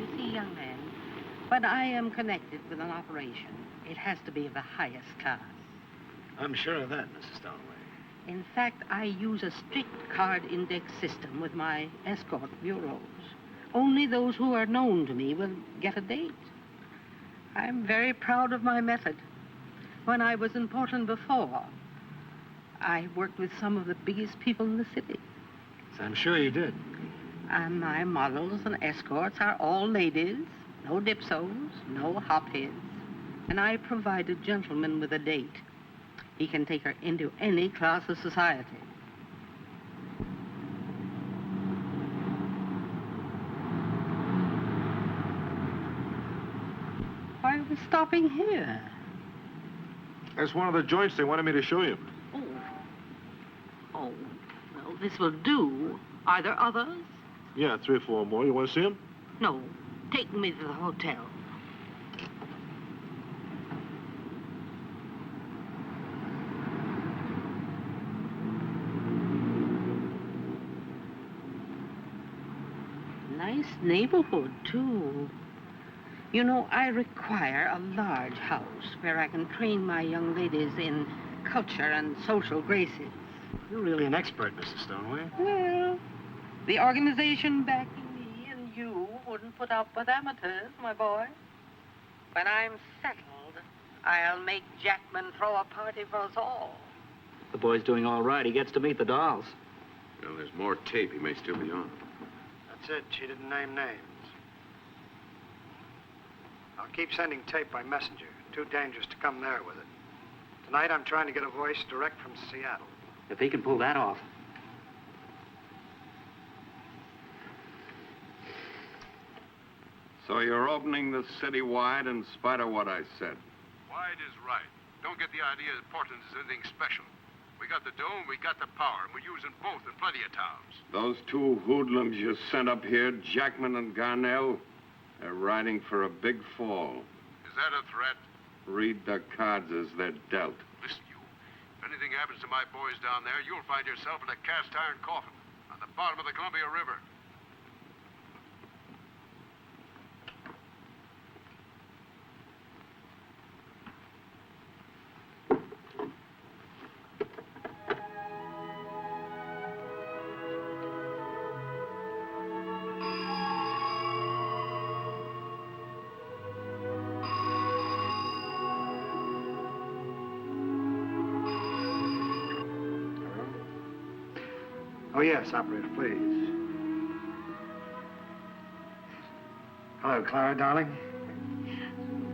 You see, young man, when I am connected with an operation, it has to be of the highest class. I'm sure of that, Mrs. Stoneway. In fact, I use a strict card index system with my escort bureaus. Only those who are known to me will get a date. I'm very proud of my method. When I was in Portland before, I worked with some of the biggest people in the city. So I'm sure you did. And my models and escorts are all ladies, no dipsos, no hopheads. And I provide a gentleman with a date. He can take her into any class of society. Why are we stopping here? That's one of the joints they wanted me to show you. Oh, well, this will do. Are there others? Yeah, 3 or 4 more. You want to see them? No. Take me to the hotel. Nice neighborhood, too. You know, I require a large house where I can train my young ladies in culture and social graces. You're really an expert, Mrs. Stoneway. Well, the organization backing me and you wouldn't can't put up with amateurs, my boy. When I'm settled, I'll make Jackman throw a party for us all. The boy's doing all right. He gets to meet the dolls. Well, there's more tape. He may still be on. That's it. She didn't name names. I'll keep sending tape by messenger. Too dangerous to come there with it. Tonight, I'm trying to get a voice direct from Seattle. If he can pull that off. So you're opening the city wide in spite of what I said. Wide is right. Don't get the idea that Portland is anything special. We got the dome, we got the power, and we're using both in plenty of towns. Those two hoodlums you sent up here, Jackman and Garnell, they're riding for a big fall. Is that a threat? Read the cards as they're dealt. Listen, you. If anything happens to my boys down there, you'll find yourself in a cast iron coffin on the bottom of the Columbia River. Oh, yes, operator, please. Hello, Clara, darling.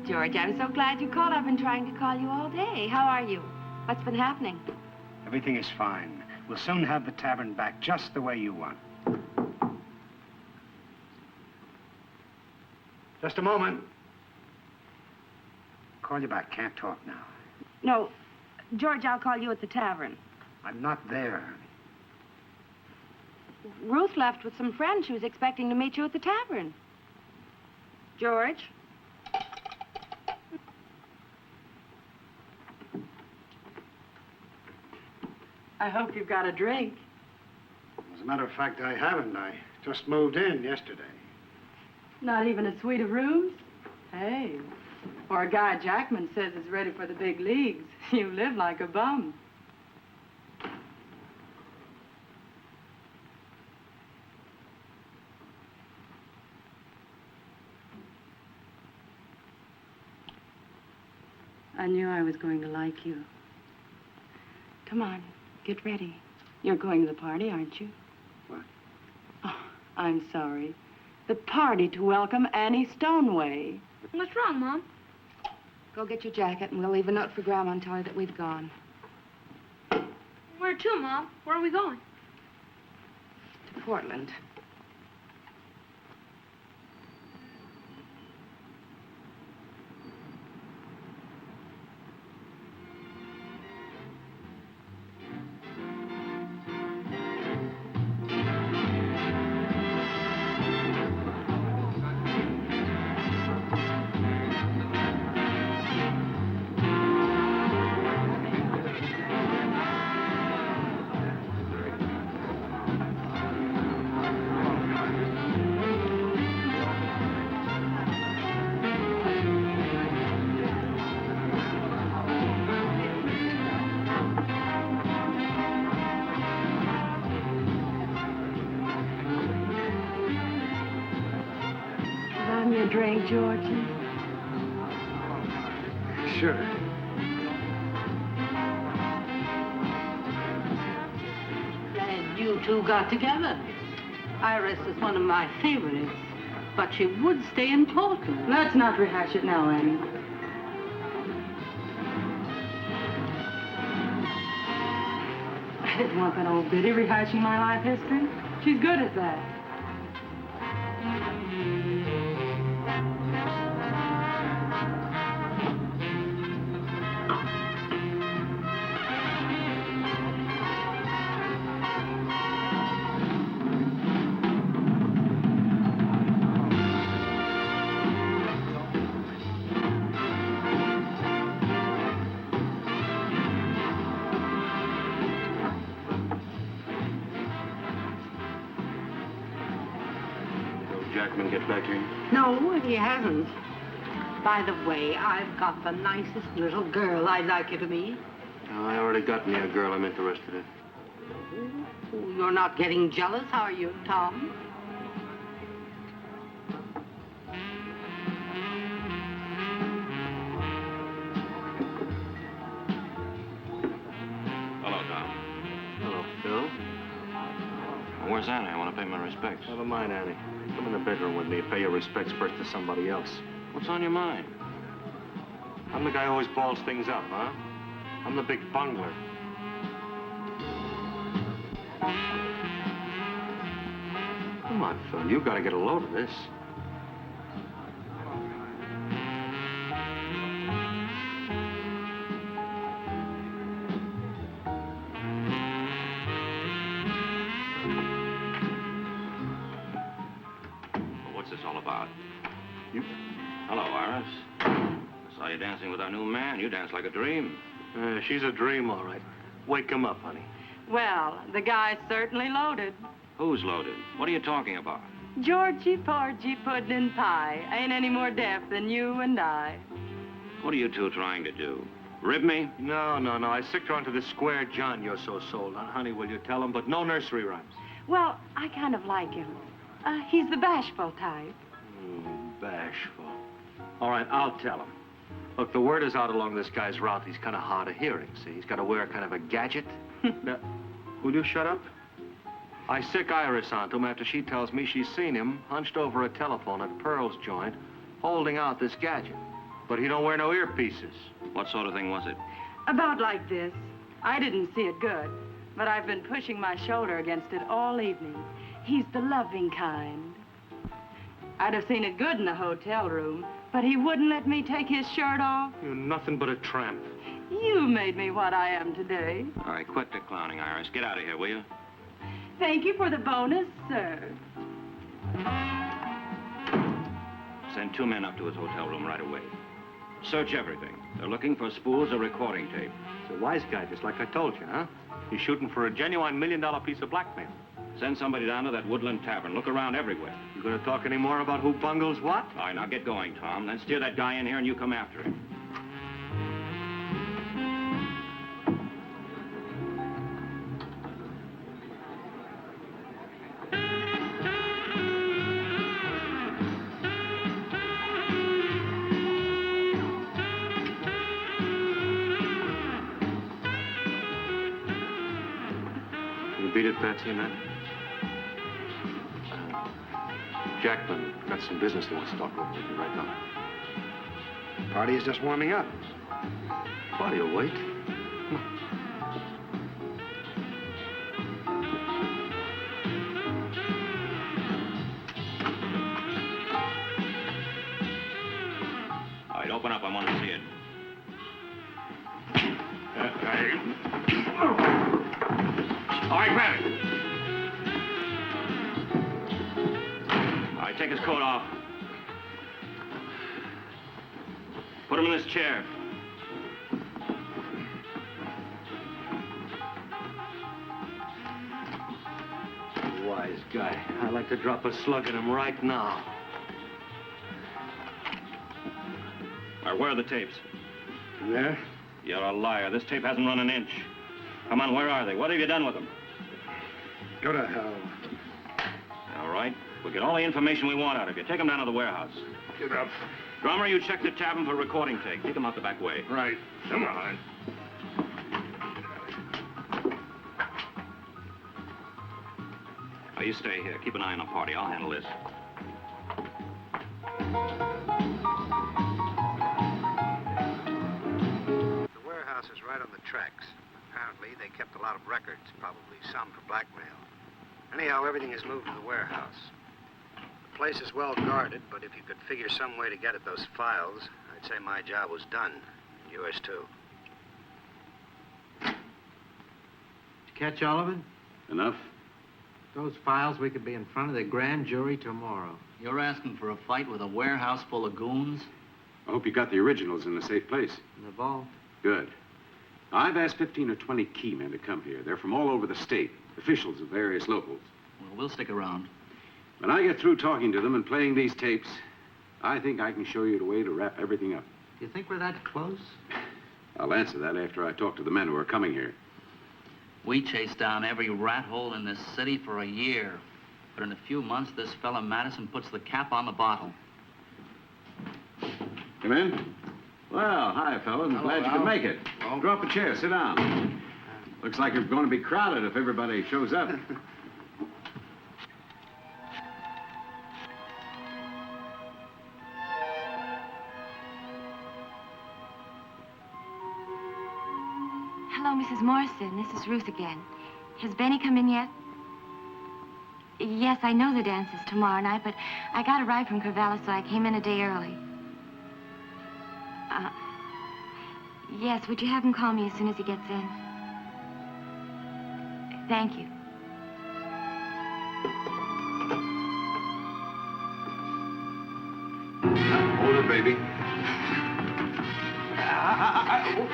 George, I'm so glad you called. I've been trying to call you all day. How are you? What's been happening? Everything is fine. We'll soon have the tavern back just the way you want. Just a moment. Call you back. Can't talk now. No, George, I'll call you at the tavern. I'm not there. Ruth left with some friends. She was expecting to meet you at the tavern. George? I hope you've got a drink. As a matter of fact, I haven't. I just moved in yesterday. Not even a suite of rooms? Hey, for a guy Jackman says is ready for the big leagues, you live like a bum. I knew I was going to like you. Come on, get ready. You're going to the party, aren't you? What? Oh, I'm sorry. The party to welcome Annie Stoneway. What's wrong, Mom? Go get your jacket, and we'll leave a note for Grandma and tell her that we've gone. Where to, Mom? Where are we going? To Portland. Drink, Georgie? Sure. And you two got together. Iris is one of my favorites, but she would stay in Portland. Let's not rehash it now, Annie. I didn't want that old biddy rehashing my life history. She's good at that. Jackman get back here? No, he hasn't. By the way, I've got the nicest little girl I'd like you to meet. Oh, I already got me a girl I'm interested in. You're not getting jealous, are you, Tom? where's Annie? I want to pay my respects. Never mind, Annie. Come in the bedroom with me and pay your respects first to somebody else. What's on your mind? I'm the guy who always balls things up, huh? I'm the big bungler. Come on, Phil, you gotta get a load of this. What's this all about? You? Hello, Iris. I saw you dancing with our new man. You dance like a dream. She's a dream, all right. Wake him up, honey. Well, the guy's certainly loaded. Who's loaded? What are you talking about? Georgie, porgy, puddin' and pie. Ain't any more deaf than you and I. What are you two trying to do? Rib me? No. I sicked her onto this square John you're so sold on. Honey, will you tell him? But no nursery rhymes. Well, I kind of like him. He's the bashful type. Bashful. All right, I'll tell him. Look, the word is out along this guy's route. He's kind of hard of hearing, see? He's got to wear kind of a gadget. Now, will you shut up? I sick Iris onto him after she tells me she's seen him hunched over a telephone at Pearl's joint, holding out this gadget. But he don't wear no earpieces. What sort of thing was it? About like this. I didn't see it good, but I've been pushing my shoulder against it all evening. He's the loving kind. I'd have seen it good in the hotel room, but he wouldn't let me take his shirt off. You're nothing but a tramp. You made me what I am today. All right, quit the clowning, Iris. Get out of here, will you? Thank you for the bonus, sir. Send 2 men up to his hotel room right away. Search everything. They're looking for spools of recording tape. He's a wise guy, just like I told you, huh? He's shooting for a genuine $1 million piece of blackmail. Send somebody down to that Woodland Tavern. Look around everywhere. You gonna talk any more about who bungles what? All right, now get going, Tom. Then steer that guy in here and you come after him. You beat it, Patsy, and that? Jackman got some business he wants to talk over with you right now. Party is just warming up. Party will wait. All right, open up. I want to see it. All right, grab it. All right, take his coat off. Put him in this chair. Wise guy. I'd like to drop a slug in him right now. All right, where are the tapes? In there? You're a liar. This tape hasn't run an inch. Come on, where are they? What have you done with them? Go to hell. All right. We'll get all the information we want out of you. Take them down to the warehouse. Get up. Drummer, you check the tavern for recording tape. Take them out the back way. Right. Come on. Oh, you stay here. Keep an eye on the party. I'll handle this. The warehouse is right on the tracks. Apparently, they kept a lot of records, probably some for blackmail. Anyhow, everything is moved to the warehouse. The place is well guarded, but if you could figure some way to get at those files, I'd say my job was done. And yours, too. Did you catch all of it? Enough? Those files, we could be in front of the grand jury tomorrow. You're asking for a fight with a warehouse full of goons? I hope you got the originals in a safe place. In the vault. Good. I've asked 15 or 20 key men to come here. They're from all over the state, officials of various locals. Well, we'll stick around. When I get through talking to them and playing these tapes, I think I can show you the way to wrap everything up. You think we're that close? I'll answer that after I talk to the men who are coming here. We chased down every rat hole in this city for a year. But in a few months, this fella Madison puts the cap on the bottle. Come in. Well, hi, fellas. I'm glad you could make it. Draw up a chair. Sit down. Looks like it's going to be crowded if everybody shows up. Hello, Mrs. Morrison. This is Ruth again. Has Benny come in yet? Yes, I know the dance is tomorrow night, but I got a ride from Corvallis, so I came in a day early. Yes, would you have him call me as soon as he gets in? Thank you. Hold it, baby.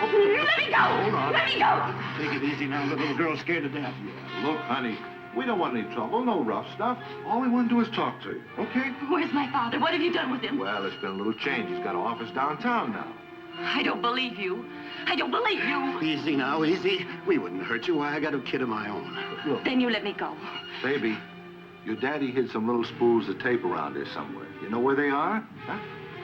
Let me go! Hold on. Let me go! Take it easy now. The little girl's scared to death. Yeah, look, honey, we don't want any trouble, no rough stuff. All we want to do is talk to you, okay? Where's my father? What have you done with him? Well, there's been a little change. He's got an office downtown now. I don't believe you. I don't believe you. Easy now, easy. We wouldn't hurt you. Why, I got a kid of my own. Look, Then you let me go. baby, your daddy hid some little spools of tape around here somewhere. You know where they are? Huh?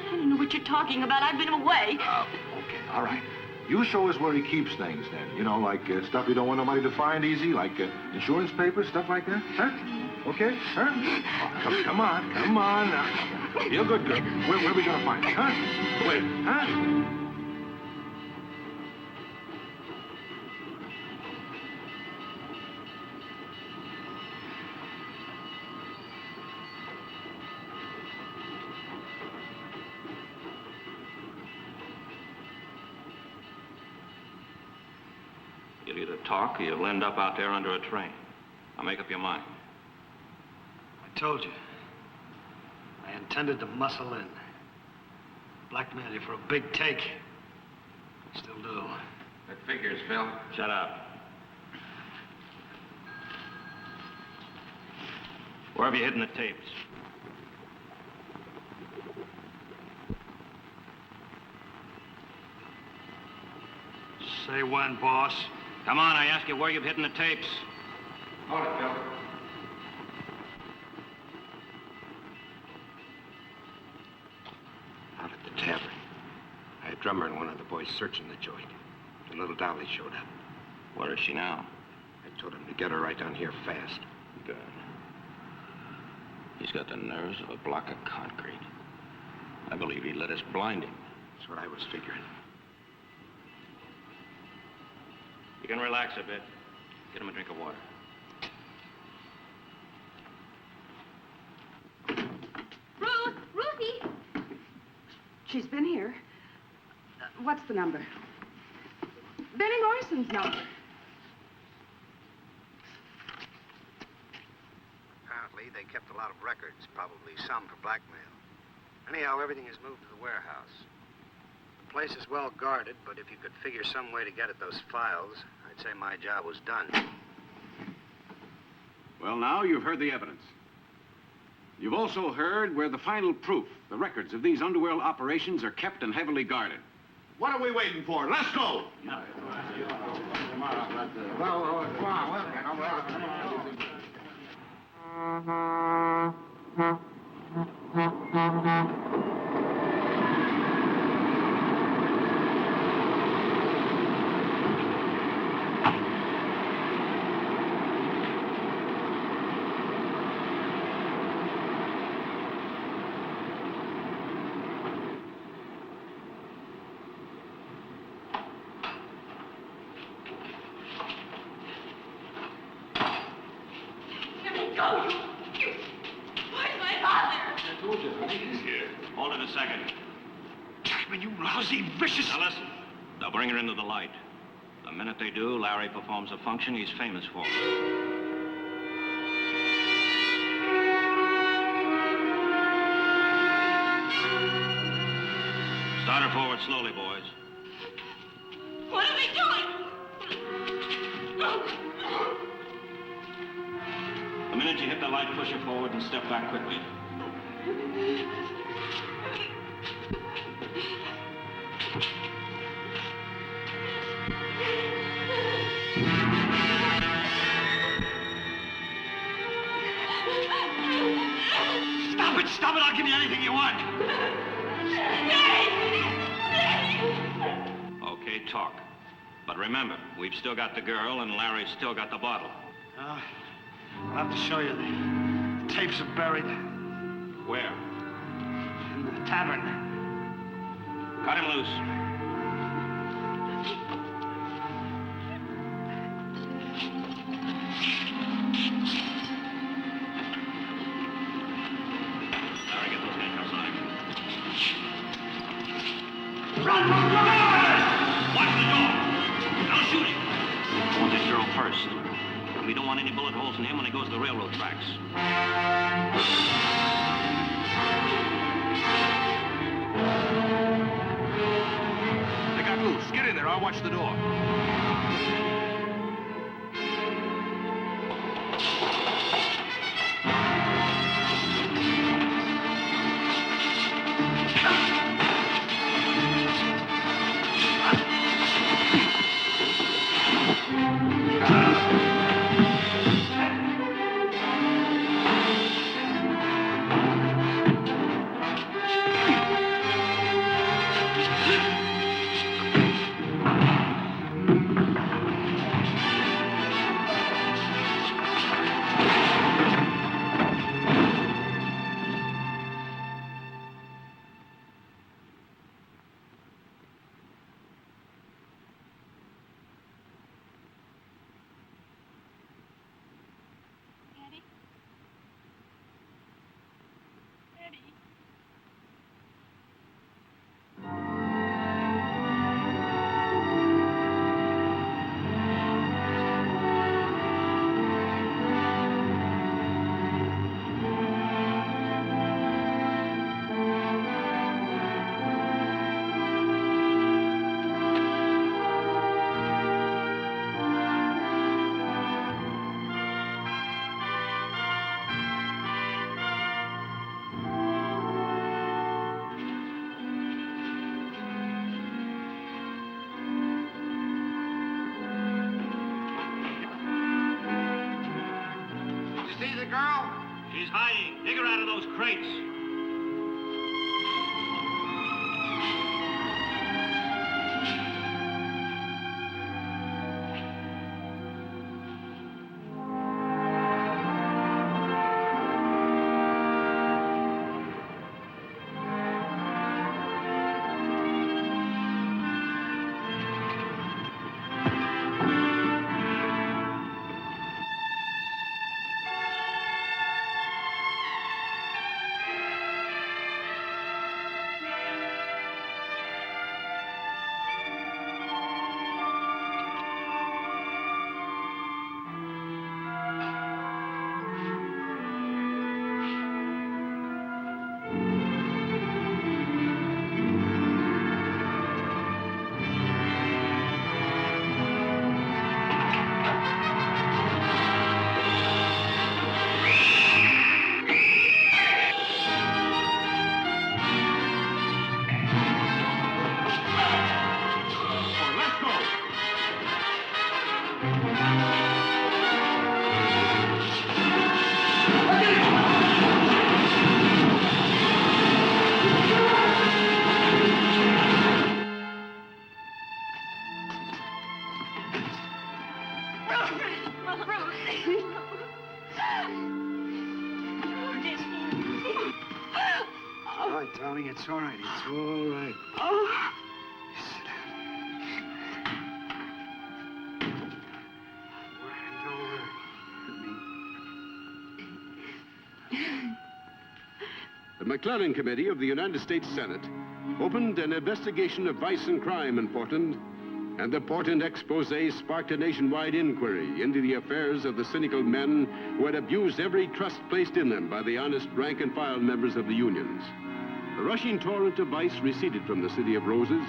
I don't know what you're talking about. I've been away. Okay, all right. You show us where he keeps things then. You know, like stuff you don't want nobody to find easy, like insurance papers, stuff like that. Huh? Okay? Huh? Oh, come on now. You're a good girl. Where are we gonna find it, huh? Wait, huh? You'll either talk or you'll end up out there under a train. Now make up your mind. I told you. I intended to muscle in. Blackmail you for a big take. Still do. That figures, Phil. Shut up. Where have you hidden the tapes? Say when, boss. Come on, I ask you where you've hidden the tapes. Hold it, Phil. Out at the tavern. I had Drummer and one of the boys searching the joint. The little Dolly showed up. Where is she now? I told him to get her right down here fast. Good. He's got the nerves of a block of concrete. I believe he'd let us blind him. That's what I was figuring. You can relax a bit. Get him a drink of water. Ruthie! She's been here. What's the number? Benny Morrison's number. Apparently, they kept a lot of records, probably some for blackmail. Anyhow, everything is moved to the warehouse. The place is well guarded, but if you could figure some way to get at those files, I'd say my job was done. Well, now you've heard the evidence. You've also heard where the final proof, the records of these underworld operations, are kept and heavily guarded. What are we waiting for? Let's go! Hold it a second. Chapman, you lousy, vicious... Now listen. They'll bring her into the light. The minute they do, Larry performs a function he's famous for. Start her forward slowly, boys. What are they doing? The minute you hit the light, push her forward and step back quickly. Stop it! I'll give you anything you want. Okay, talk. But remember, we've still got the girl and Larry's still got the bottle. I'll have to show you. The tapes are buried. Where? In the tavern. Cut him loose. Run! Watch the door! No shooting! I want that girl first. And we don't want any bullet holes in him when he goes to the railroad tracks. They got loose. Get in there. I'll watch the door. See the girl? She's hiding. Dig her out of those crates. All right, darling, it's all right. It's all right. Oh. Sit down. Don't worry. The McClellan Committee of the United States Senate opened an investigation of vice and crime in Portland, and the Portland Exposé sparked a nationwide inquiry into the affairs of the cynical men who had abused every trust placed in them by the honest rank-and-file members of the unions. The rushing torrent of vice receded from the City of Roses.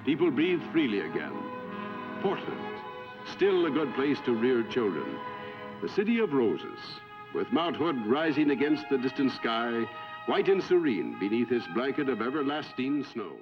People breathed freely again. Portland, still a good place to rear children. The City of Roses, with Mount Hood rising against the distant sky, white and serene beneath its blanket of everlasting snow.